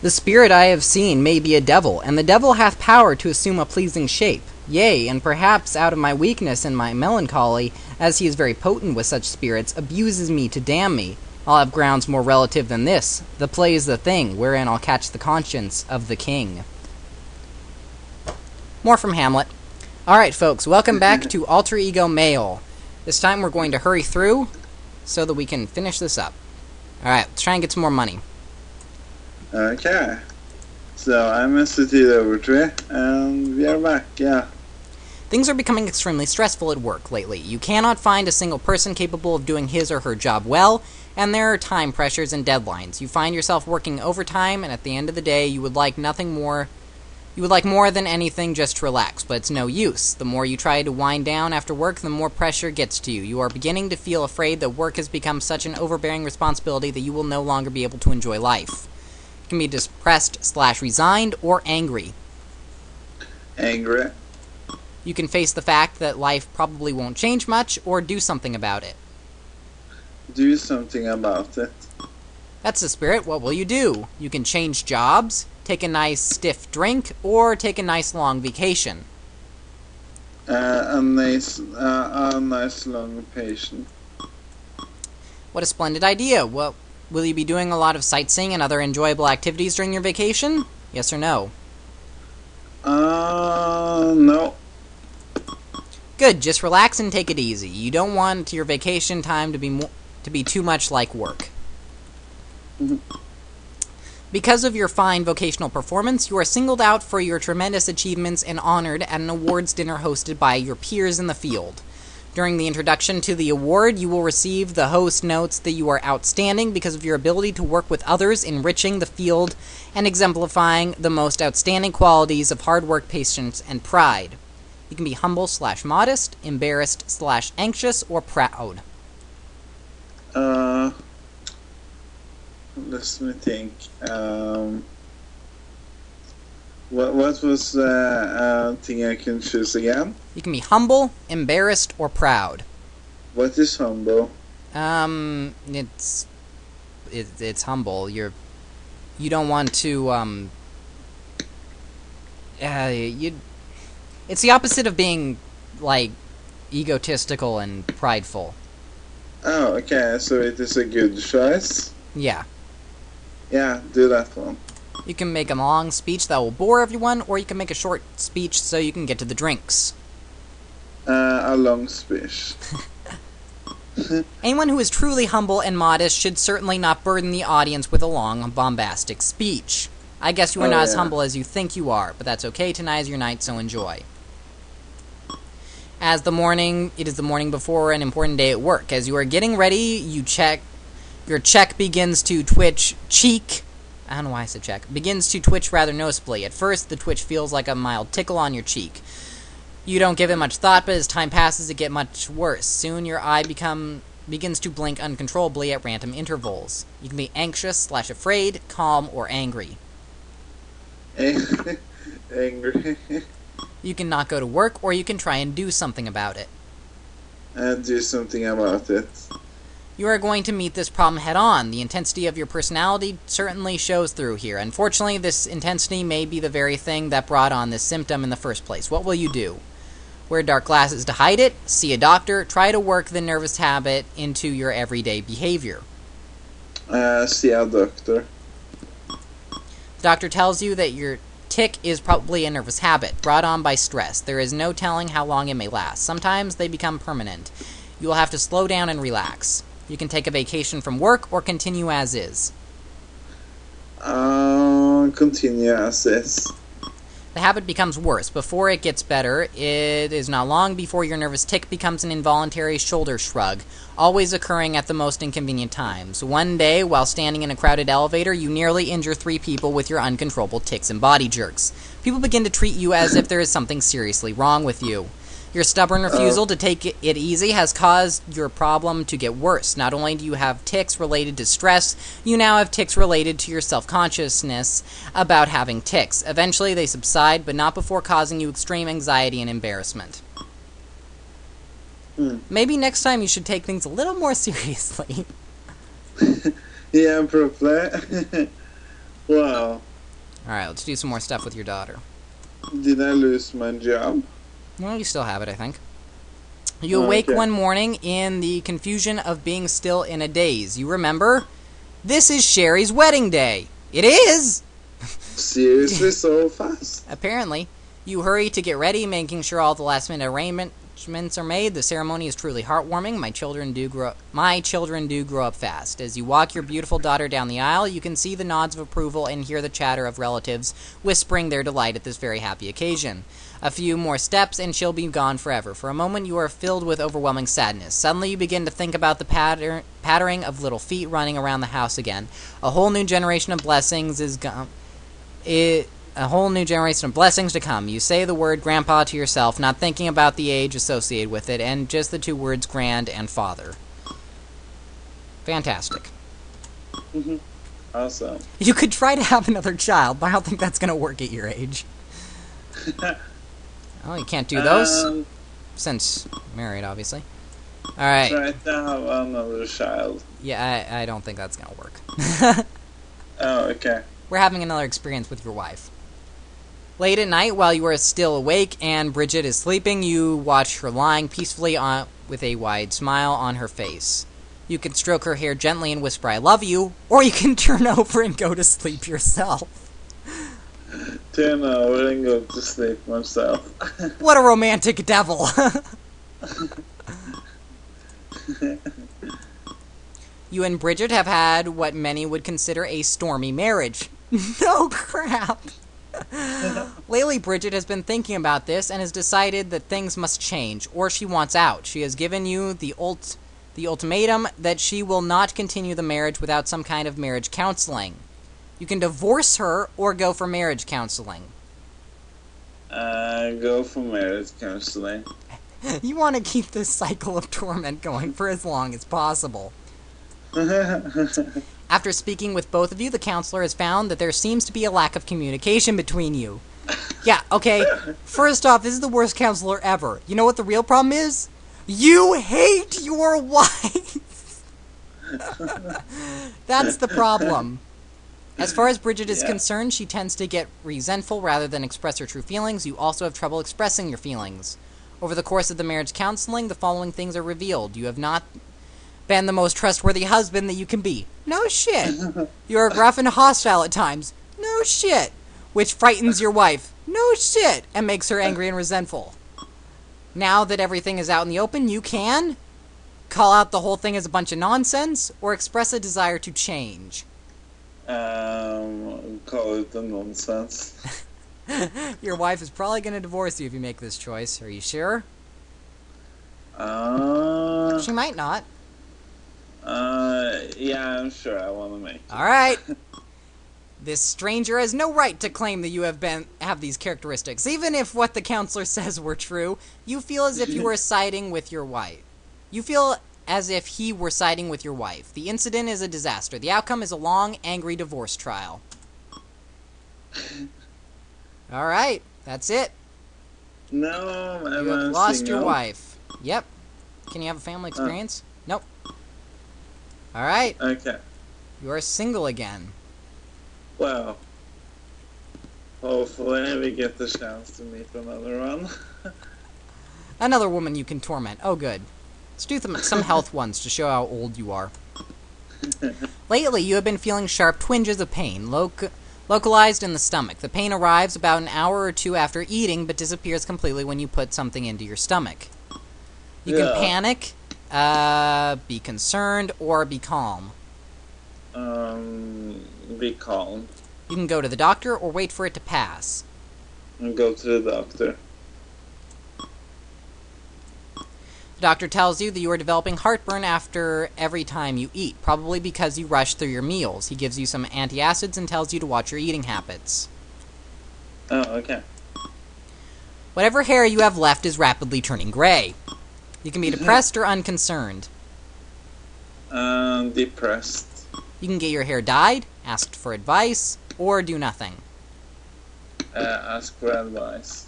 The spirit I have seen may be a devil, and the devil hath power to assume a pleasing shape. Yea, and perhaps out of my weakness and my melancholy, as he is very potent with such spirits, abuses me to damn me. I'll have grounds more relative than this. The play is the thing, wherein I'll catch the conscience of the king. More from Hamlet. Alright, folks, welcome back to Alter Ego Mail. This time we're going to hurry through so that we can finish this up. Alright, let's try and get some more money. Okay. So I'm SETW, and we are back, yeah. Things are becoming extremely stressful at work lately. You cannot find a single person capable of doing his or her job well, and there are time pressures and deadlines. You find yourself working overtime, and at the end of the day, you would like more than anything just to relax, but it's no use. The more you try to wind down after work, the more pressure gets to you. You are beginning to feel afraid that work has become such an overbearing responsibility that you will no longer be able to enjoy life. You can be depressed/resigned or angry. Angry. You can face the fact that life probably won't change much, or do something about it. Do something about it. That's the spirit. What will you do? You can change jobs, take a nice stiff drink, or take a nice long vacation. A nice long vacation. What a splendid idea. Well, will you be doing a lot of sightseeing and other enjoyable activities during your vacation? Yes or no? No. Good, just relax and take it easy. You don't want your vacation time to be too much like work. Because of your fine vocational performance, you are singled out for your tremendous achievements and honored at an awards dinner hosted by your peers in the field. During the introduction to the award, you will receive the host notes that you are outstanding because of your ability to work with others, enriching the field, and exemplifying the most outstanding qualities of hard work, patience, and pride. You can be humble/modest, embarrassed/anxious, or proud. Let me think. What was the thing I can choose again? You can be humble, embarrassed, or proud. What is humble? It's humble. You don't want to it's the opposite of being like egotistical and prideful. Oh, okay. So it is a good choice. Yeah. Yeah, do that one. You can make a long speech that will bore everyone, or you can make a short speech so you can get to the drinks. A long speech. Anyone who is truly humble and modest should certainly not burden the audience with a long, bombastic speech. I guess you are not as humble as you think you are, but that's okay. Tonight is your night, so enjoy. It is the morning before an important day at work. As you are getting ready, your cheek begins to twitch. I don't know why I said check. Begins to twitch rather noticeably. At first, the twitch feels like a mild tickle on your cheek. You don't give it much thought, but as time passes, it gets much worse. Soon, your eye begins to blink uncontrollably at random intervals. You can be anxious/afraid, calm, or angry. Angry. You can not go to work, or you can try and do something about it. Do something about it. You are going to meet this problem head-on. The intensity of your personality certainly shows through here. Unfortunately, this intensity may be the very thing that brought on this symptom in the first place. What will you do? Wear dark glasses to hide it, see a doctor, try to work the nervous habit into your everyday behavior. See a doctor. The doctor tells you that your tic is probably a nervous habit, brought on by stress. There is no telling how long it may last. Sometimes they become permanent. You will have to slow down and relax. You can take a vacation from work or continue as is. Continue as is. The habit becomes worse. Before it gets better, it is not long before your nervous tic becomes an involuntary shoulder shrug, always occurring at the most inconvenient times. One day, while standing in a crowded elevator, you nearly injure 3 people with your uncontrollable tics and body jerks. People begin to treat you as if there is something seriously wrong with you. Your stubborn refusal to take it easy has caused your problem to get worse. Not only do you have tics related to stress, you now have tics related to your self-consciousness about having tics. Eventually they subside, but not before causing you extreme anxiety and embarrassment. Maybe next time you should take things a little more seriously. Yeah, probably. Wow. Alright, let's do some more stuff with your daughter. Did I lose my job? Well, you still have it, I think. You awake one morning in the confusion of being still in a daze. You remember? This is Sherry's wedding day. It is! Seriously, so fast? Apparently. You hurry to get ready, making sure all the last-minute arrangements are made. The ceremony is truly heartwarming. My children do grow up fast. As you walk your beautiful daughter down the aisle, you can see the nods of approval and hear the chatter of relatives whispering their delight at this very happy occasion. A few more steps, and she'll be gone forever. For a moment, you are filled with overwhelming sadness. Suddenly, you begin to think about the pattering of little feet running around the house again. A whole new generation of blessings to come. You say the word grandpa to yourself, not thinking about the age associated with it, and just the two words grand and father. Fantastic. Awesome. You could try to have another child, but I don't think that's going to work at your age. Oh, you can't do those? Since married, obviously. Alright. Try to have another child. Yeah, I don't think that's going to work. Oh, okay. We're having another experience with your wife. Late at night, while you are still awake and Bridget is sleeping, you watch her lying peacefully with a wide smile on her face. You can stroke her hair gently and whisper, "I love you," or you can turn over and go to sleep yourself. Turn over and go to sleep myself. What a romantic devil! You and Bridget have had what many would consider a stormy marriage. No crap! Lately, Bridget has been thinking about this and has decided that things must change, or she wants out. She has given you the ultimatum that she will not continue the marriage without some kind of marriage counseling. You can divorce her or go for marriage counseling. Go for marriage counseling. You want to keep this cycle of torment going for as long as possible. After speaking with both of you, the counselor has found that there seems to be a lack of communication between you. Yeah, okay, first off, this is the worst counselor ever. You know what the real problem is? You hate your wife! That's the problem. As far as Bridget is concerned, she tends to get resentful rather than express her true feelings. You also have trouble expressing your feelings. Over the course of the marriage counseling, the following things are revealed. You have not been the most trustworthy husband that you can be. No shit. You are gruff and hostile at times. No shit. Which frightens your wife. No shit. And makes her angry and resentful. Now that everything is out in the open, you can call out the whole thing as a bunch of nonsense or express a desire to change. Call it the nonsense. Your wife is probably going to divorce you if you make this choice. Are you sure? She might not. Yeah, I'm sure I want to make it. Alright. This stranger has no right to claim that you have these characteristics. Even if what the counselor says were true, you feel as if you were siding with your wife. You feel as if he were siding with your wife. The incident is a disaster. The outcome is a long, angry divorce trial. Alright, that's it. No, You have lost your wife. Yep. Can you have a family experience? Nope. Alright. Okay. You are single again. Well, hopefully we get the chance to meet another one. Another woman you can torment. Oh, good. Let's do some health ones to show how old you are. Lately, you have been feeling sharp twinges of pain, localized in the stomach. The pain arrives about an hour or two after eating, but disappears completely when you put something into your stomach. You can panic, be concerned, or be calm. Be calm. You can go to the doctor or wait for it to pass. And go to the doctor. The doctor tells you that you are developing heartburn after every time you eat, probably because you rush through your meals. He gives you some antacids and tells you to watch your eating habits. Oh, okay. Whatever hair you have left is rapidly turning gray. You can be depressed or unconcerned. Depressed. You can get your hair dyed, ask for advice, or do nothing. Ask for advice.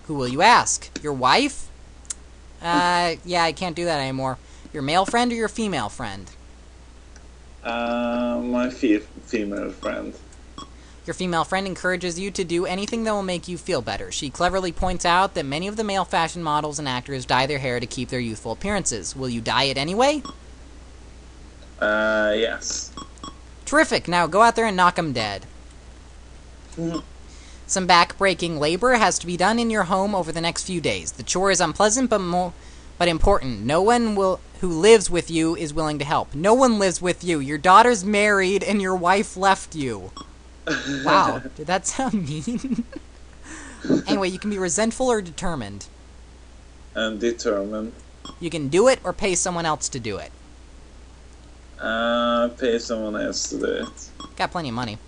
Who will you ask? Your wife? Yeah, I can't do that anymore. Your male friend or your female friend? My female friend. Your female friend encourages you to do anything that will make you feel better. She cleverly points out that many of the male fashion models and actors dye their hair to keep their youthful appearances. Will you dye it anyway? Yes. Terrific. Now go out there and knock 'em dead. Some back-breaking labor has to be done in your home over the next few days. The chore is unpleasant but important. No one who lives with you is willing to help. No one lives with you. Your daughter's married and your wife left you. Wow, did that sound mean? Anyway, you can be resentful or determined. I'm determined. You can do it or pay someone else to do it. Pay someone else to do it. Got plenty of money.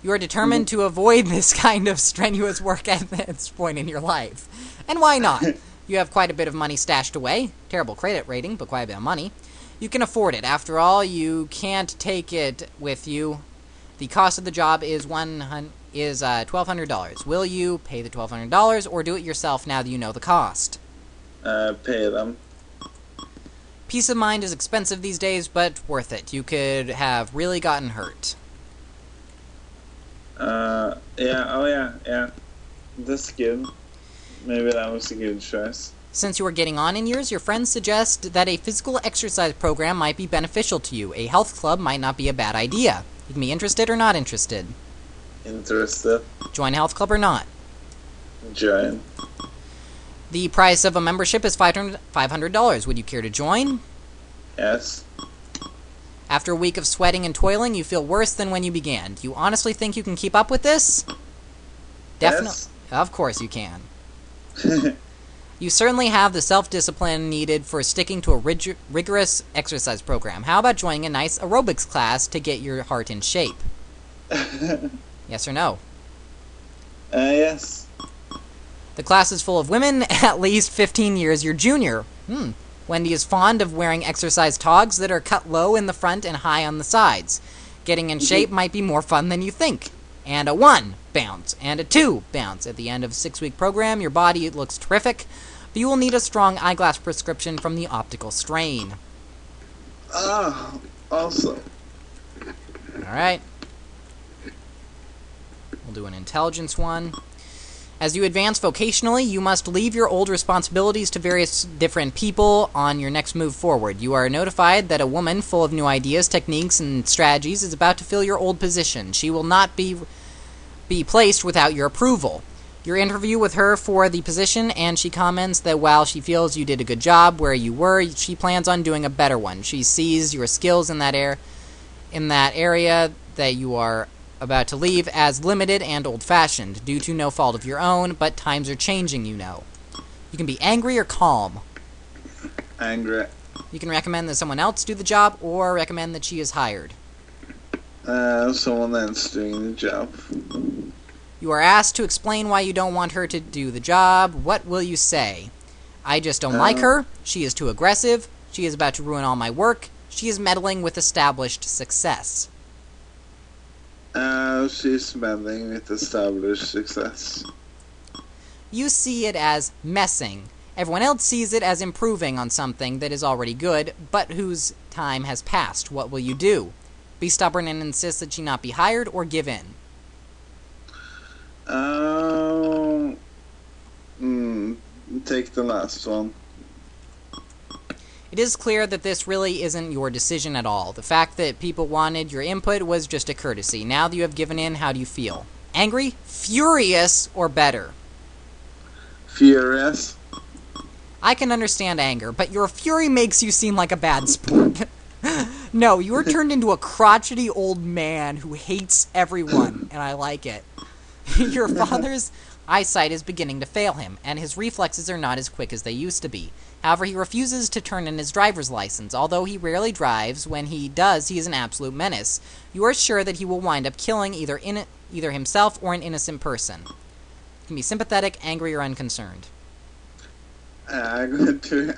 You are determined to avoid this kind of strenuous work at this point in your life. And why not? You have quite a bit of money stashed away. Terrible credit rating, but quite a bit of money. You can afford it. After all, you can't take it with you. The cost of the job is $1,200. Will you pay the $1,200 or do it yourself now that you know the cost? Pay them. Peace of mind is expensive these days, but worth it. You could have really gotten hurt. Yeah. That's good. Maybe that was a good choice. Since you are getting on in years, your friends suggest that a physical exercise program might be beneficial to you. A health club might not be a bad idea. You can be interested or not interested. Interested. Join a health club or not. Join. The price of a membership is $500. Would you care to join? Yes. After a week of sweating and toiling, you feel worse than when you began. Do you honestly think you can keep up with this? Definitely. Yes. Of course you can. You certainly have the self-discipline needed for sticking to a rigorous exercise program. How about joining a nice aerobics class to get your heart in shape? Yes or no? Yes. The class is full of women at least 15 years your junior. Wendy is fond of wearing exercise togs that are cut low in the front and high on the sides. Getting in shape might be more fun than you think. And a 1 bounce, and a 2 bounce. At the end of a 6-week program, your body looks terrific, but you will need a strong eyeglass prescription from the optical strain. Ah, awesome. Alright. We'll do an intelligence one. As you advance vocationally, you must leave your old responsibilities to various different people on your next move forward. You are notified that a woman full of new ideas, techniques, and strategies is about to fill your old position. She will not be placed without your approval. Your interview with her for the position, and she comments that while she feels you did a good job where you were, she plans on doing a better one. She sees your skills in that area that you are about to leave as limited and old-fashioned, due to no fault of your own, but times are changing, you know. You can be angry or calm. Angry. You can recommend that someone else do the job, or recommend that she is hired. Someone else doing the job. You are asked to explain why you don't want her to do the job. What will you say? I just don't like her. She is too aggressive. She is about to ruin all my work. She is meddling with established success. She's meddling with established success. You see it as messing. Everyone else sees it as improving on something that is already good, but whose time has passed. What will you do? Be stubborn and insist that she not be hired, or give in? Take the last one. It is clear that this really isn't your decision at all. The fact that people wanted your input was just a courtesy. Now that you have given in, how do you feel? Angry? Furious? Or better? Furious. I can understand anger, but your fury makes you seem like a bad sport. No, you are turned into a crotchety old man who hates everyone, and I like it. Your father's eyesight is beginning to fail him, and his reflexes are not as quick as they used to be. However, he refuses to turn in his driver's license. Although he rarely drives, when he does, he is an absolute menace. You are sure that he will wind up killing either himself or an innocent person. You can be sympathetic, angry, or unconcerned. Angry.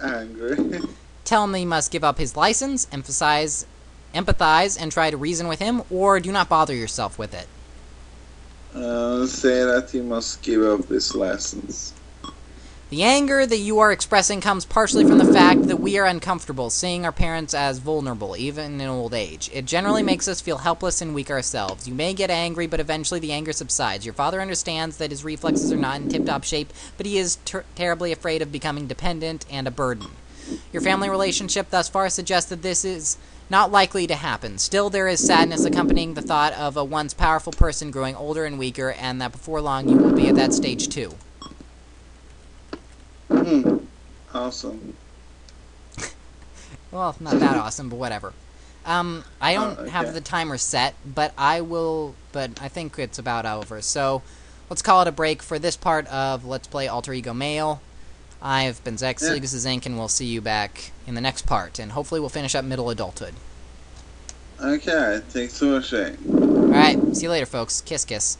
Tell him that he must give up his license, empathize, and try to reason with him, or do not bother yourself with it. Say that he must give up his license. The anger that you are expressing comes partially from the fact that we are uncomfortable seeing our parents as vulnerable, even in old age. It generally makes us feel helpless and weak ourselves. You may get angry, but eventually the anger subsides. Your father understands that his reflexes are not in tip-top shape, but he is terribly afraid of becoming dependent and a burden. Your family relationship thus far suggests that this is not likely to happen. Still, there is sadness accompanying the thought of a once powerful person growing older and weaker, and that before long you will be at that stage too. Awesome. Well, not that awesome, but whatever. I don't have the timer set, but I think it's about over. So, let's call it a break for this part of Let's Play Alter Ego Male. I've been Zach, This is Ink, and we'll see you back in the next part, and hopefully we'll finish up middle adulthood. Okay, thanks for watching. Alright, see you later, folks. Kiss, kiss.